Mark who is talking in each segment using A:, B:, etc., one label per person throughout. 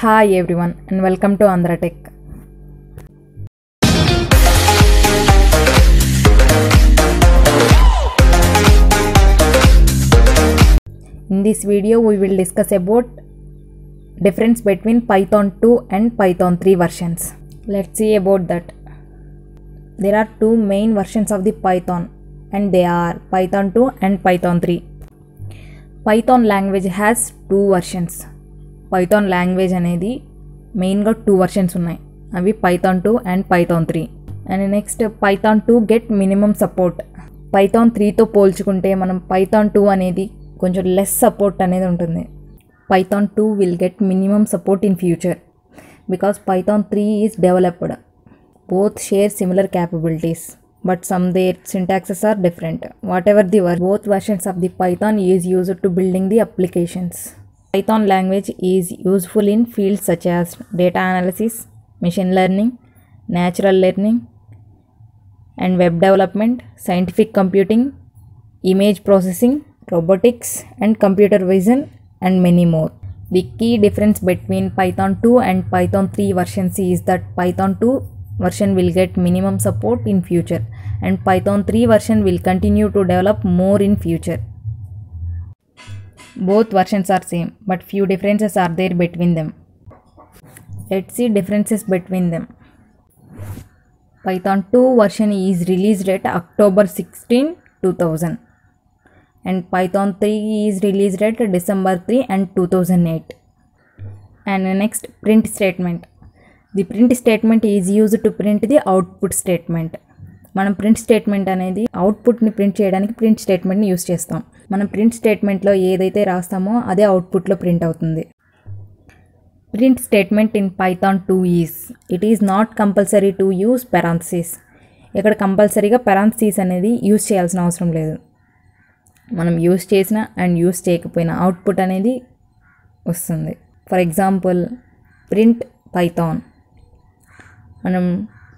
A: Hi everyone and welcome to Andhra Tech. In this video we will discuss about difference between Python 2 and Python 3 versions. Let's see about that. There are two main versions of the Python and they are Python 2 and Python 3. Python language has two versions. Python language అనేది మెయిన్గా two versions ఉన్నాయి, అవి Python 2 and Python 3. And next Python 2 get minimum support. Python 3తో పోల్చుకుంటే మనం Python 2 అనేది కొంచెం less support అనేది ఉంటుంది. Python 2 will get minimum support in future because Python 3 is developed. Both share similar capabilities, but some their syntaxes are different. Whatever the both versions of the Python is used to building the applications. Python language is useful in fields such as data analysis, machine learning, natural learning, and web development, scientific computing, image processing, robotics, and computer vision, and many more. The key difference between Python 2 and Python 3 versions is that Python 2 version will get minimum support in future and Python 3 version will continue to develop more in future. Both versions are same, but few differences are there between them. Let's see differences between them. Python 2 version is released at October 16, 2000 and Python 3 is released at December 3 and 2008. And next, print statement. The print statement is used to print the output statement. మనం print statement అనేది అవుట్పుట్ని print చేయడానికి print స్టేట్మెంట్ని use చేస్తాం. మనం print స్టేట్మెంట్లో ఏదైతే రాస్తామో అదే అవుట్పుట్లో print అవుతుంది. Print statement in Python 2 it is not compulsory to use parenthesis. ఇక్కడ కంపల్సరీగా పెరాంథసిస్ అనేది యూస్ చేయాల్సిన అవసరం లేదు. మనం యూస్ చేసినా అండ్ యూస్ చేయకపోయినా అవుట్పుట్ అనేది వస్తుంది. ఫర్ ఎగ్జాంపుల్ ప్రింట్ Python, మనం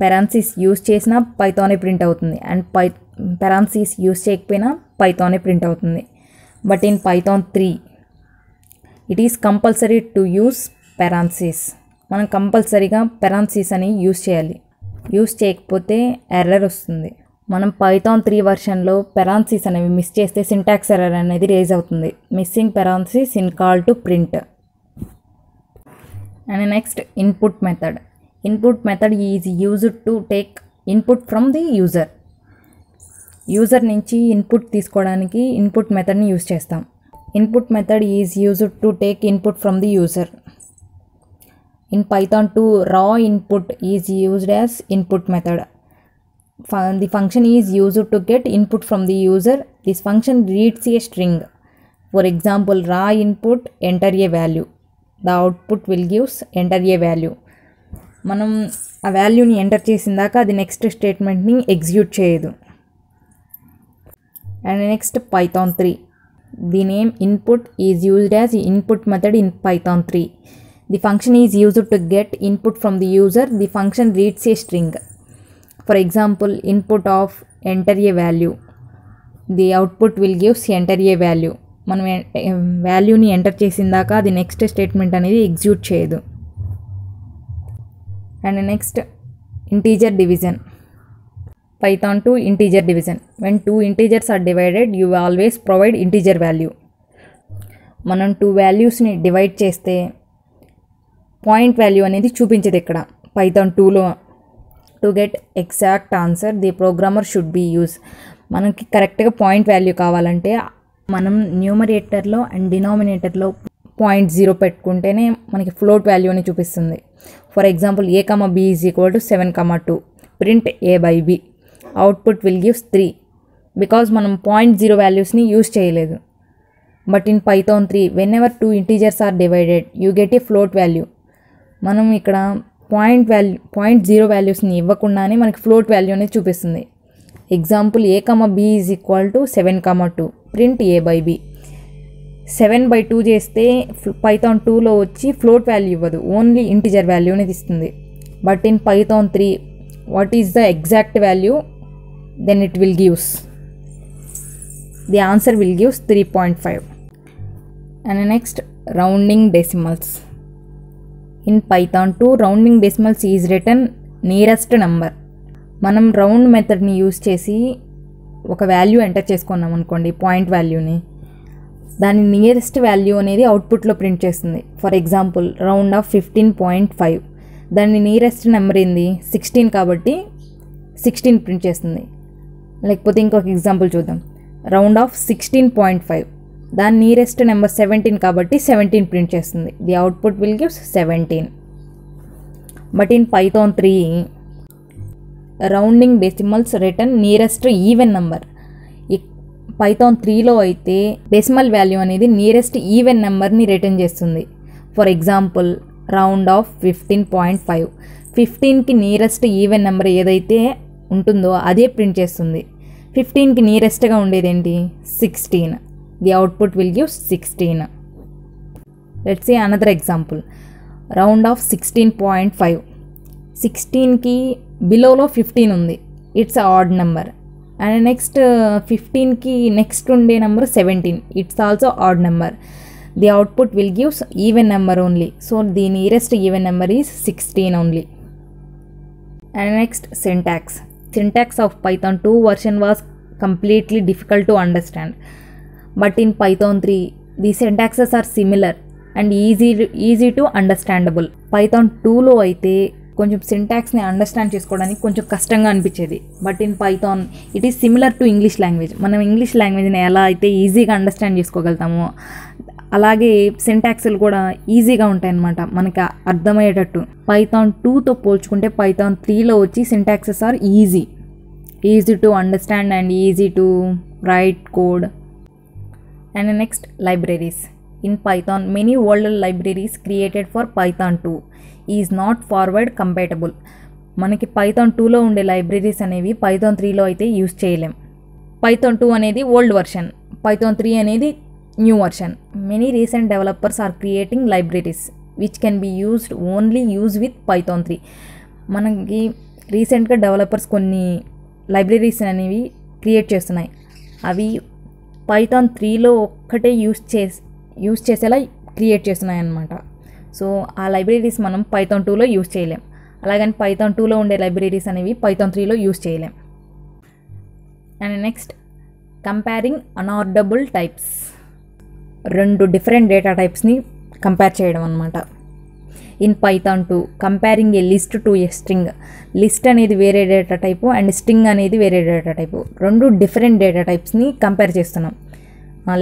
A: పెరాంథసిస్ యూస్ చేసినా పైథానే ప్రింట్ అవుతుంది అండ్ పెరాంథసిస్ యూస్ చేయకపోయినా పైథానే ప్రింట్ అవుతుంది. But in Python 3 it is compulsory to use parenthesis. మనం కంపల్సరీగా పెరాంథసిస్ అని యూస్ చేయాలి. యూస్ చేయకపోతే ఎర్రర్ వస్తుంది. మనం Python 3 వర్షన్లో పెరాంథసిస్ అనేవి మిస్ చేస్తే సింటాక్స్ ఎర్రర్ అనేది రేజ్ అవుతుంది. Missing parenthesis in call to print. And next, input method. Input method is used to take input from the user. User నుంచి ఇన్పుట్ తీసుకోవడానికి ఇన్పుట్ మెథడ్ని యూజ్ చేస్తాం. Input method is used to take input from the user. In Python 2 raw input is used as input method. The function is used to get input from the user. This function reads a string. For example, raw input enter a value. The output will gives enter a value. మనం ఆ వాల్యూని enter చేసిన దాకా అది next స్టేట్మెంట్ని execute చేయదు. And next Python 3. The name input is used as input method in Python 3. The function is used to get input from the user. The function reads a string. For example, input of enter a value. The output will gives enter a value. మనం వాల్యూని enter చేసిన దాకా అది next statement అనేది execute చేయదు. And next, integer division. Python 2 integer division. When two integers are divided, you always provide integer value. మనం two వాల్యూస్ని divide చేస్తే పాయింట్ వాల్యూ అనేది చూపించదు ఇక్కడ Python 2లో. To get exact answer the programmer should be use. మనకి కరెక్ట్గా point value కావాలంటే మనం న్యూమరేటర్లో అండ్ డినామినేటర్లో 0.0 పెట్టుకుంటేనే మనకి ఫ్లోట్ వాల్యూ అని చూపిస్తుంది. For example, a, b is equal to 7, 2. Print a/b. Output will gives 3 because మనం 0.0 వాల్యూస్ని యూజ్ చేయలేదు. But in Python 3 whenever two integers are divided you get a float value. మనం ఇక్కడ 0.0 వాల్యూస్ని ఇవ్వకుండానే మనకి ఫ్లోట్ వాల్యూ అనేది చూపిస్తుంది. Example, a, b is equal to 7, 2. Print a/b. 7/2 చేస్తే Python 2లో వచ్చి ఫ్లోట్ వాల్యూ ఇవ్వదు, ఓన్లీ ఇంటిజర్ వాల్యూ అనేది ఇస్తుంది. But in Python 3 what is the exact value, then it will gives the answer will gives 3.5. And next, rounding decimals. In Python 2, rounding decimals is written nearest number. మనం round మెథడ్ని use చేసి ఒక value enter చేసుకున్నాం అనుకోండి, point వాల్యూని, దాని nearest value అనేది అవుట్పుట్లో print చేస్తుంది. ఫర్ ఎగ్జాంపుల్ రౌండ్ ఆఫ్ 15.5, దాని నియరెస్ట్ నెంబర్ ఏంది 16 కాబట్టి 16 ప్రింట్ చేస్తుంది. లేకపోతే ఇంకొక ఎగ్జాంపుల్ చూద్దాం, రౌండ్ ఆఫ్ 16.5, దాని నియరెస్ట్ నెంబర్ 17 కాబట్టి 17 ప్రింట్ చేస్తుంది. The output will gives 17. But in Python 3, rounding decimals return nearest even number. ఈ Python 3లో అయితే డెసిమల్ వాల్యూ అనేది నియరెస్ట్ ఈవెన్ నెంబర్ని రిటర్న్ చేస్తుంది. ఫర్ ఎగ్జాంపుల్ రౌండ్ ఆఫ్ 15.5, 15కి నియరెస్ట్ ఈవెన్ నెంబర్ ఏదైతే ఉంటుందో అదే ప్రింట్ చేస్తుంది. 15కి నియరెస్ట్గా ఉండేది ఏంటి 16. The output will give 16. Let's see another example, round off 16.5, 16కి బిలోలో 15 ఉంది, it's odd number. And next 15కి నెక్స్ట్ ఉండే number 17, it's also odd number. The output will gives even number only. So the nearest even number is 16 only. And next, syntax of Python 2 version was completely difficult to understand, but in Python 3 the syntaxes are similar and easy to understandable. Python 2లో అయితే కొంచెం సింటాక్స్ని understand చేసుకోవడానికి కొంచెం కష్టంగా అనిపించేది. But in Python it is similar to English language. మనం English లాంగ్వేజ్ని ఎలా అయితే ఈజీగా అండర్స్టాండ్ చేసుకోగలుగుతామో అలాగే సింటాక్స్లు కూడా ఈజీగా ఉంటాయన్నమాట మనకి అర్థమయ్యేటట్టు. Python 2తో పోల్చుకుంటే Python 3లో వచ్చి syntaxes are easy to understand and easy to write code. And next, libraries. In Python many old libraries created for Python 2 is not forward compatible. మనకి Python 2లో ఉండే లైబ్రరీస్ అనేవి Python 3లో అయితే యూజ్ చేయలేం. Python 2 అనేది ఓల్డ్ వర్షన్, Python 3 అనేది new version. Many recent developers are creating libraries which can be only used with Python 3. మనకి రీసెంట్గా డెవలపర్స్ కొన్ని లైబ్రరీస్ అనేవి క్రియేట్ చేస్తున్నాయి. అవి Python 3లో ఒక్కటే యూజ్ చేసేలా క్రియేట్ చేస్తున్నాయి అన్నమాట. సో ఆ లైబ్రరీస్ మనం Python 2లో యూజ్ చేయలేం. అలాగని Python 2లో ఉండే లైబ్రరీస్ అనేవి Python 3లో యూజ్ చేయలేం. And next, comparing unorderable types. 2 different data టైప్స్ని కంపేర్ చేయడం అనమాట. In Python 2, comparing a list to a string. List అనేది వేరే డేటా టైపు అండ్ స్ట్రింగ్ అనేది వేరే డేటా టైపు. 2 డిఫరెంట్ డేటా టైప్స్ని కంపేర్ చేస్తున్నాం.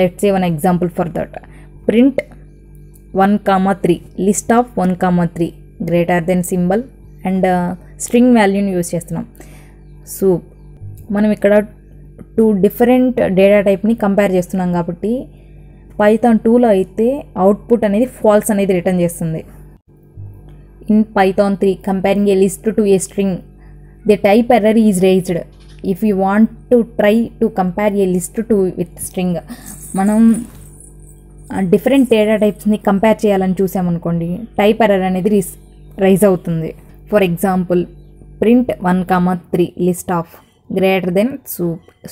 A: Let's say one example for that. Print 1,3, list of 1,3 greater than symbol and string వాల్యూని use చేస్తున్నాం. So మనం ఇక్కడ 2 డిఫరెంట్ డేటా టైప్ని కంపేర్ చేస్తున్నాం కాబట్టి Python 2లో అయితే అవుట్పుట్ అనేది ఫాల్స్ అనేది రిటర్న్ చేస్తుంది. In Python 3, comparing a list to a string, the type error is raised if you want to try to compare A list to with string. మనం different data టైప్స్ని compare చేయాలని చూసామనుకోండి, type error అనేది rise అవుతుంది. For example, print 1,3 list of greater than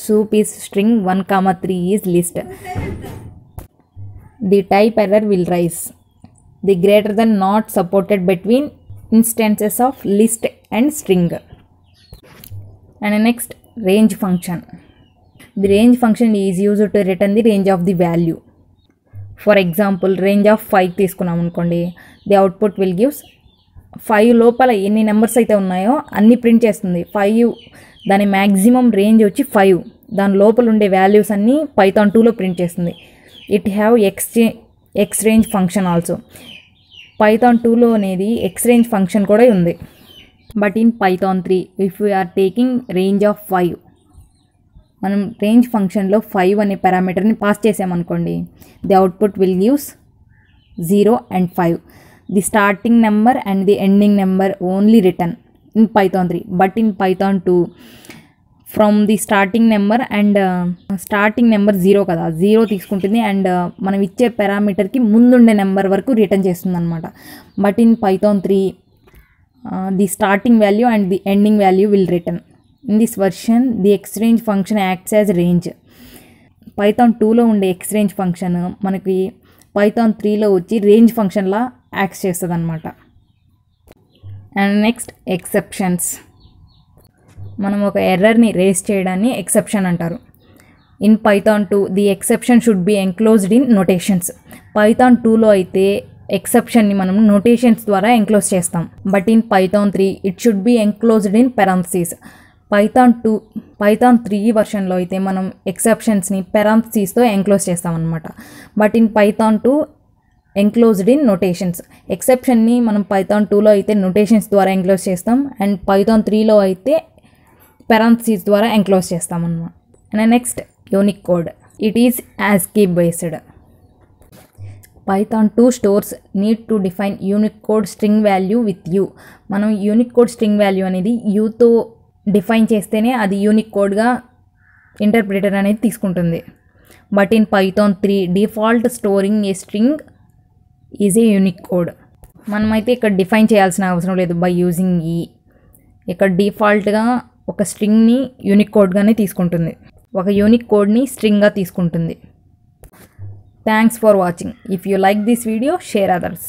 A: soup is string, 1,3 is list. The type error will rise. The greater than not supported between instances of list and string. And next, range function. The range function is used to return the range of the value. For example, range of 5 తీసుకున్నాం అనుకోండి, the output will gives 5 లోపల ఎన్ని numbers అయితే ఉన్నాయో అన్ని print చేస్తుంది. 5 దాని maximum range వచ్చి 5, దాని లోపల ఉండే వాల్యూస్ అన్నీ Python 2లో ప్రింట్ చేస్తుంది. It have xrange function also. Python 2లో అనేది ఎక్స్రేంజ్ ఫంక్షన్ కూడా ఉంది. But in Python 3, if you are taking range of 5, మనం రేంజ్ ఫంక్షన్లో 5 అనే పారామీటర్ని పాస్ చేసామనుకోండి, the output will gives 0 and 5. The starting number and the ending number only return in Python 3. But in Python 2, from the starting number and starting number 0 కదా, 0 తీసుకుంటుంది and మనం ఇచ్చే పారామీటర్కి ముందుండే నెంబర్ వరకు రిటర్న్ చేస్తుంది అనమాట. But in Python 3, the starting value and the ending value will return. In this version, the xrange function acts as range. Python 2లో ఉండే ఎక్స్రేంజ్ ఫంక్షన్ మనకి Python 3లో వచ్చి రేంజ్ ఫంక్షన్లా యాక్ట్ చేస్తుంది అనమాట. And next exceptions. మనం ఒక ఎర్రర్ని రేస్ చేయడాన్ని ఎక్సెప్షన్ అంటారు. In Python 2 the exception should be enclosed in notations. Python 2లో అయితే ఎక్సెప్షన్ని మనం నోటేషన్స్ ద్వారా ఎంక్లోజ్ చేస్తాం. But in Python 3 it should be enclosed in parenthesis. Python 3 వర్షన్లో అయితే మనం ఎక్సెప్షన్స్ని పెరాంథసిస్తో ఎంక్లోజ్ చేస్తామన్నమాట. But in Python 2 enclosed in notations. ఎక్సెప్షన్ని మనం పైథాన్ 2లో అయితే నోటేషన్స్ ద్వారా ఎంక్లోజ్ చేస్తాం, అండ్ పైథాన్ 3లో అయితే పెరాంథసిస్ ద్వారా ఎంక్లోజ్ చేస్తామన్నమాట. And next unique code. It is ASCII based. Python 2 stores need to define unique code string value with you. మనం యూనిక్ కోడ్ స్ట్రింగ్ వాల్యూ అనేది యూతో డిఫైన్ చేస్తేనే అది యూనిక్ కోడ్గా ఇంటర్ప్రిటర్ అనేది తీసుకుంటుంది. But in Python 3 default storing a string is a unique code. మనమైతే ఇక్కడ define చేయాల్సిన అవసరం లేదు బై యూజింగ్ ఈ. ఇక్కడ డిఫాల్ట్గా ఒక స్ట్రింగ్ని యూనిక్ కోడ్గానే తీసుకుంటుంది, ఒక యూనిక్ కోడ్ని స్ట్రింగ్గా తీసుకుంటుంది. Thanks for watching. If you like this video, share others.